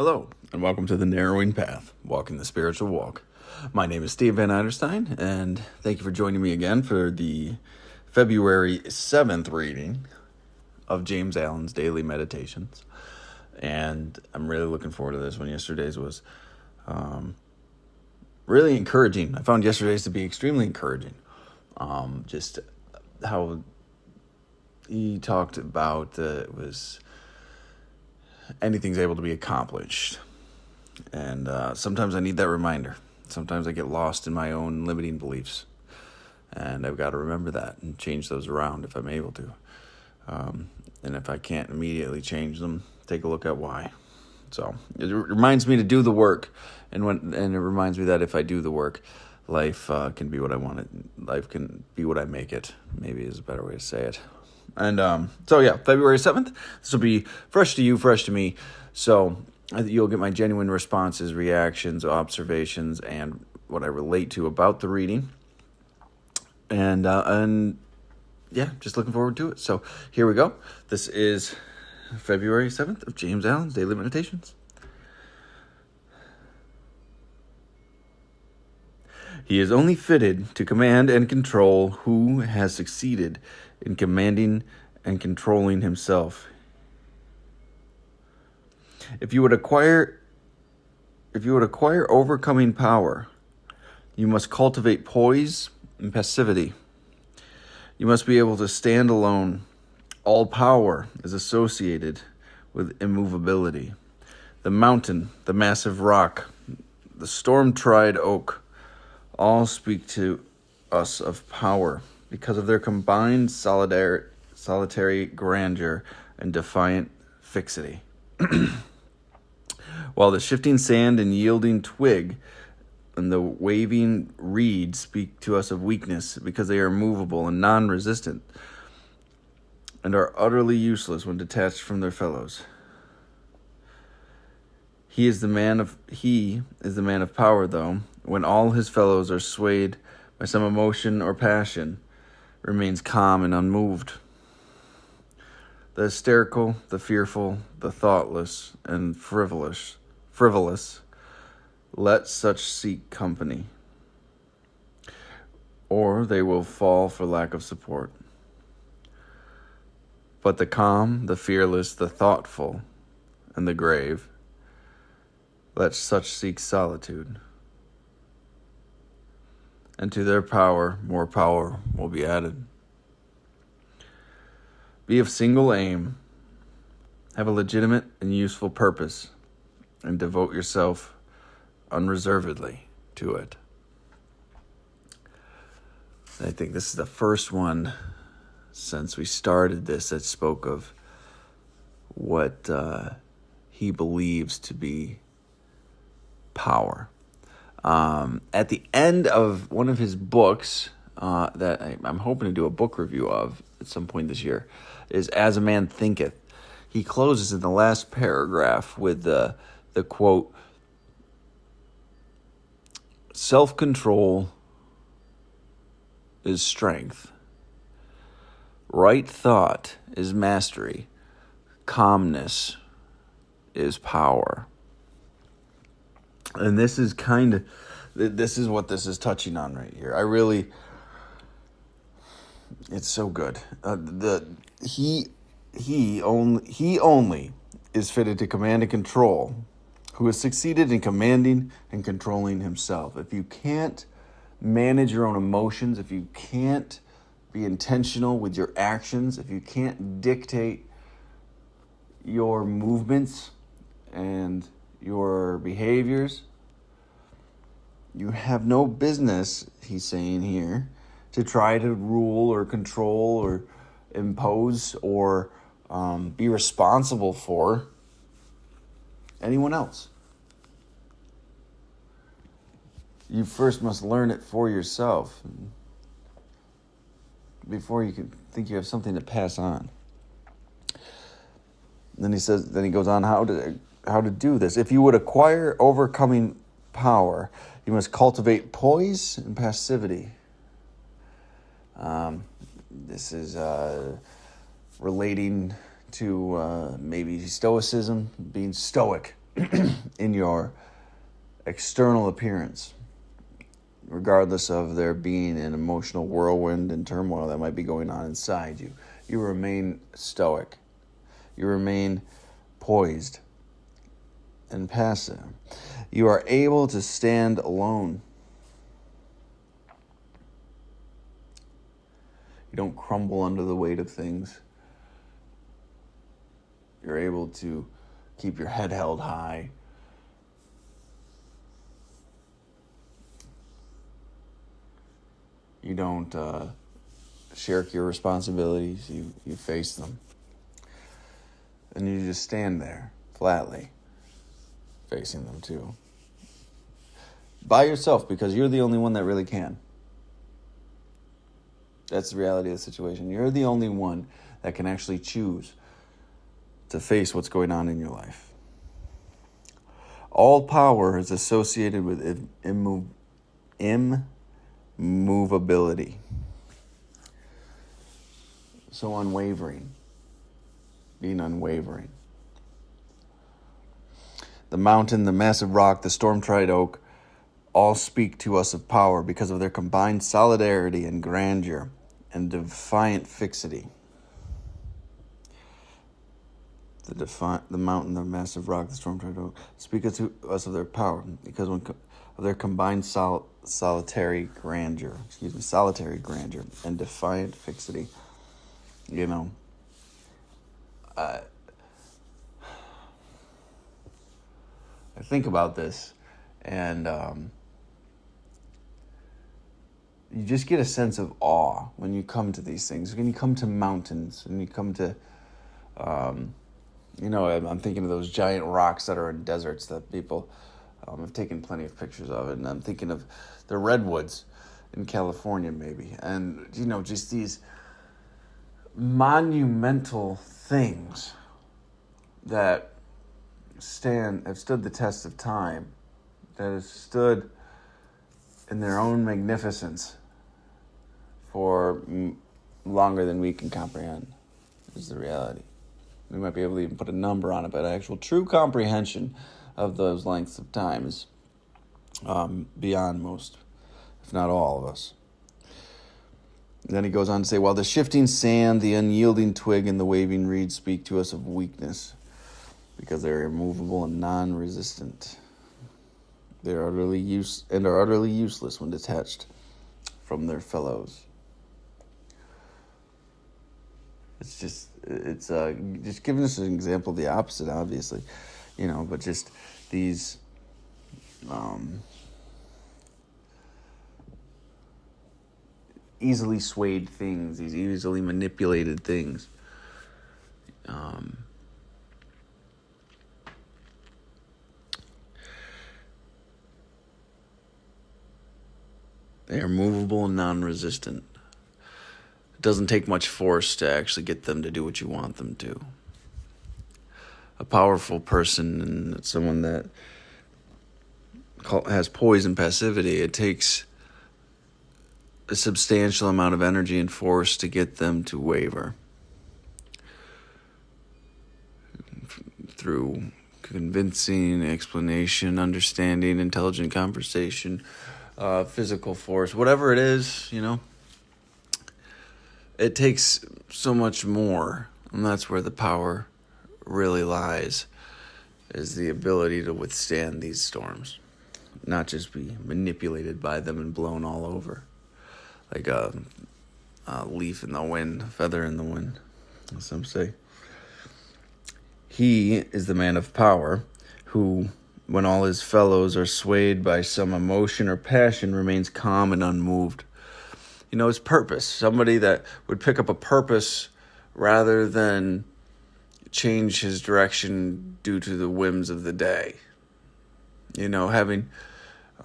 Hello, and welcome to The Narrowing Path, Walking the Spiritual Walk. My name is Steve Van Eiderstein, and thank you for joining me again for the February 7th reading of James Allen's Daily Meditations. And I'm really looking forward to this one. Yesterday's was really encouraging. I found yesterday's to be extremely encouraging. Just how he talked about anything's able to be accomplished. And sometimes I need that reminder. Sometimes I get lost in my own limiting beliefs. And I've got to remember that and change those around if I'm able to. And if I can't immediately change them, take a look at why. So it reminds me to do the work. And it reminds me that if I do the work, life can be what I want it. Life can be what I make it, maybe is a better way to say it. And February 7th, this will be fresh to you, fresh to me. So you'll get my genuine responses, reactions, observations, and what I relate to about the reading. And just looking forward to it. So here we go. This is February 7th of James Allen's Daily Meditations. He is only fitted to command and control who has succeeded in commanding and controlling himself. If you would acquire overcoming power, you must cultivate poise and passivity. You must be able to stand alone. All power is associated with immovability. The mountain, the massive rock, the storm-tried oak, all speak to us of power because of their combined solitary grandeur and defiant fixity. While the shifting sand and yielding twig and the waving reed speak to us of weakness because they are movable and non-resistant and are utterly useless when detached from their fellows. He is the man of power, though, when all his fellows are swayed by some emotion or passion, remains calm and unmoved. The hysterical, the fearful, the thoughtless, and frivolous, let such seek company, or they will fall for lack of support. But the calm, the fearless, the thoughtful, and the grave, let such seek solitude. And to their power, more power will be added. Be of single aim, have a legitimate and useful purpose, and devote yourself unreservedly to it. I think this is the first one since we started this that spoke of what he believes to be power. At the end of one of his books that I'm hoping to do a book review of at some point this year is As a Man Thinketh. He closes in the last paragraph with the quote, "Self-control is strength. Right thought is mastery. Calmness is power." And this is what this is touching on right here. It's so good. He only is fitted to command and control who has succeeded in commanding and controlling himself. If you can't manage your own emotions, if you can't be intentional with your actions, if you can't dictate your movements and your behaviors, you have no business, he's saying here, to try to rule or control or impose or be responsible for anyone else. You first must learn it for yourself before you can think you have something to pass on. Then he goes on how to do this. If you would acquire overcoming power, you must cultivate poise and passivity. This is relating to maybe stoicism, being stoic, in your external appearance, regardless of there being an emotional whirlwind and turmoil that might be going on inside you. You remain stoic. You remain poised and passive. You are able to stand alone. You don't crumble under the weight of things. You're able to keep your head held high. You don't shirk your responsibilities. You face them. And you just stand there, flatly, facing them too. By yourself, because you're the only one that really can. That's the reality of the situation. You're the only one that can actually choose to face what's going on in your life. All power is associated with immovability. So unwavering. Being unwavering. The mountain, the massive rock, the storm-tried oak all speak to us of power because of their combined solidarity and grandeur and defiant fixity. The mountain, the massive rock, the storm-tried oak speak to us of their power because of their combined solitary grandeur and defiant fixity. You know, I think about this, and you just get a sense of awe when you come to these things. When you come to mountains, when you come to, I'm thinking of those giant rocks that are in deserts that people have taken plenty of pictures of it, and I'm thinking of the redwoods in California, maybe, and just these monumental things that have stood the test of time, that have stood in their own magnificence for longer than we can comprehend, is the reality. We might be able to even put a number on it, but actual true comprehension of those lengths of time is beyond most, if not all of us. And then he goes on to say, while the shifting sand, the unyielding twig, and the waving reed speak to us of weakness, because they are immovable and non-resistant. They are utterly useless when detached from their fellows. It's just giving us an example of the opposite, obviously, but just these easily swayed things, these easily manipulated things. They are movable and non-resistant. It doesn't take much force to actually get them to do what you want them to. A powerful person and someone that has poise and passivity, it takes a substantial amount of energy and force to get them to waver. Through convincing, explanation, understanding, intelligent conversation, physical force, whatever it is, it takes so much more, and that's where the power really lies, is the ability to withstand these storms, not just be manipulated by them and blown all over, like a leaf in the wind, a feather in the wind, as some say. He is the man of power who, when all his fellows are swayed by some emotion or passion, remains calm and unmoved. His purpose. Somebody that would pick up a purpose rather than change his direction due to the whims of the day. Having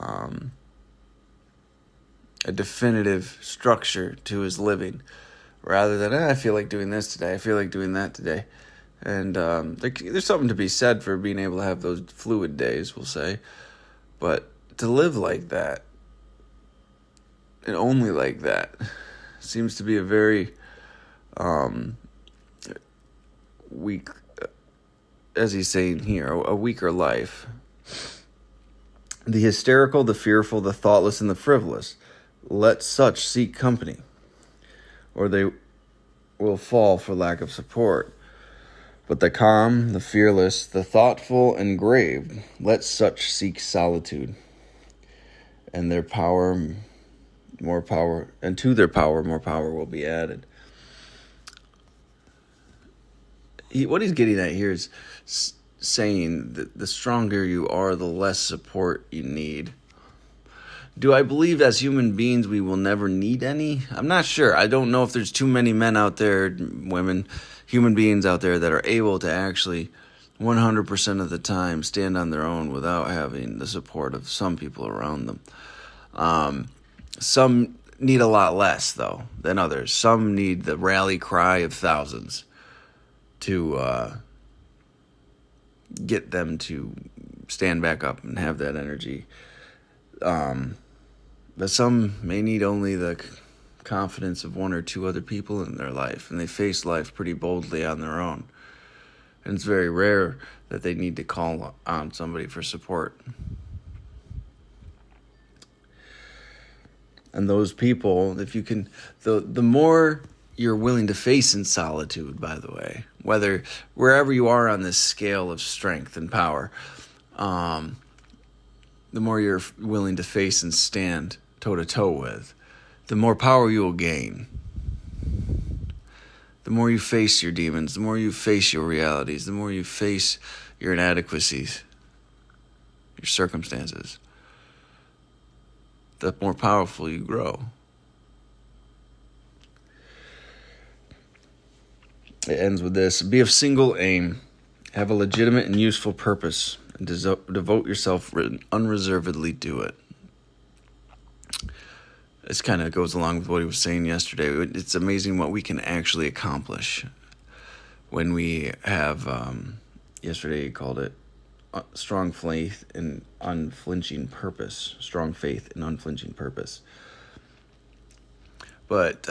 a definitive structure to his living rather than, I feel like doing this today, I feel like doing that today. And there's something to be said for being able to have those fluid days, we'll say. But to live like that, and only like that, seems to be a very weak as he's saying here, a weaker life. The hysterical, the fearful, the thoughtless, and the frivolous, let such seek company, or they will fall for lack of support. But the calm, the fearless, the thoughtful, and grave, let such seek solitude, and their power, more power, and to their power, more power will be added. What he's getting at here is saying that the stronger you are, the less support you need. Do I believe as human beings we will never need any? I'm not sure. I don't know if there's too many men out there, women, human beings out there that are able to actually 100% of the time stand on their own without having the support of some people around them. Some need a lot less, though, than others. Some need the rally cry of thousands to get them to stand back up and have that energy. But some may need only the confidence of one or two other people in their life, and they face life pretty boldly on their own. And it's very rare that they need to call on somebody for support. And those people, if you can, the more you're willing to face in solitude, by the way, wherever you are on this scale of strength and power, the more you're willing to face and stand toe-to-toe with, the more power you will gain. The more you face your demons, the more you face your realities, the more you face your inadequacies, your circumstances, the more powerful you grow. It ends with this: be of single aim, have a legitimate and useful purpose, and devote yourself unreservedly to it. This kind of goes along with what he was saying yesterday. It's amazing what we can actually accomplish when we have, yesterday he called it strong faith and unflinching purpose. Strong faith and unflinching purpose. But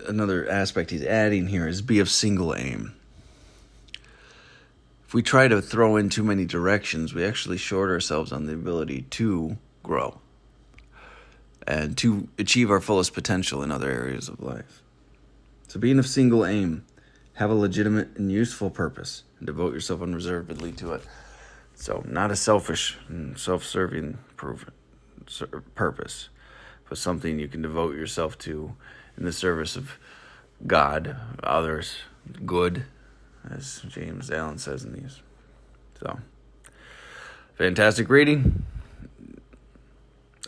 another aspect he's adding here is be of single aim. If we try to throw in too many directions, we actually short ourselves on the ability to grow and to achieve our fullest potential in other areas of life. So being of single aim, have a legitimate and useful purpose, and devote yourself unreservedly to it. So not a selfish and self-serving purpose, but something you can devote yourself to in the service of God, others, good, as James Allen says in these. So, fantastic reading.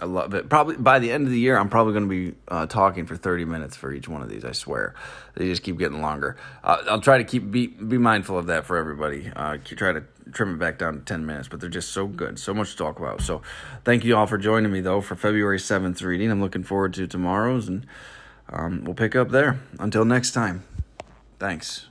I love it. Probably by the end of the year, I'm probably going to be talking for 30 minutes for each one of these. I swear, they just keep getting longer. I'll try to be mindful of that for everybody. Try to trim it back down to 10 minutes, but they're just so good, so much to talk about. So, thank you all for joining me though for February 7th reading. I'm looking forward to tomorrow's, and we'll pick up there. Until next time, thanks.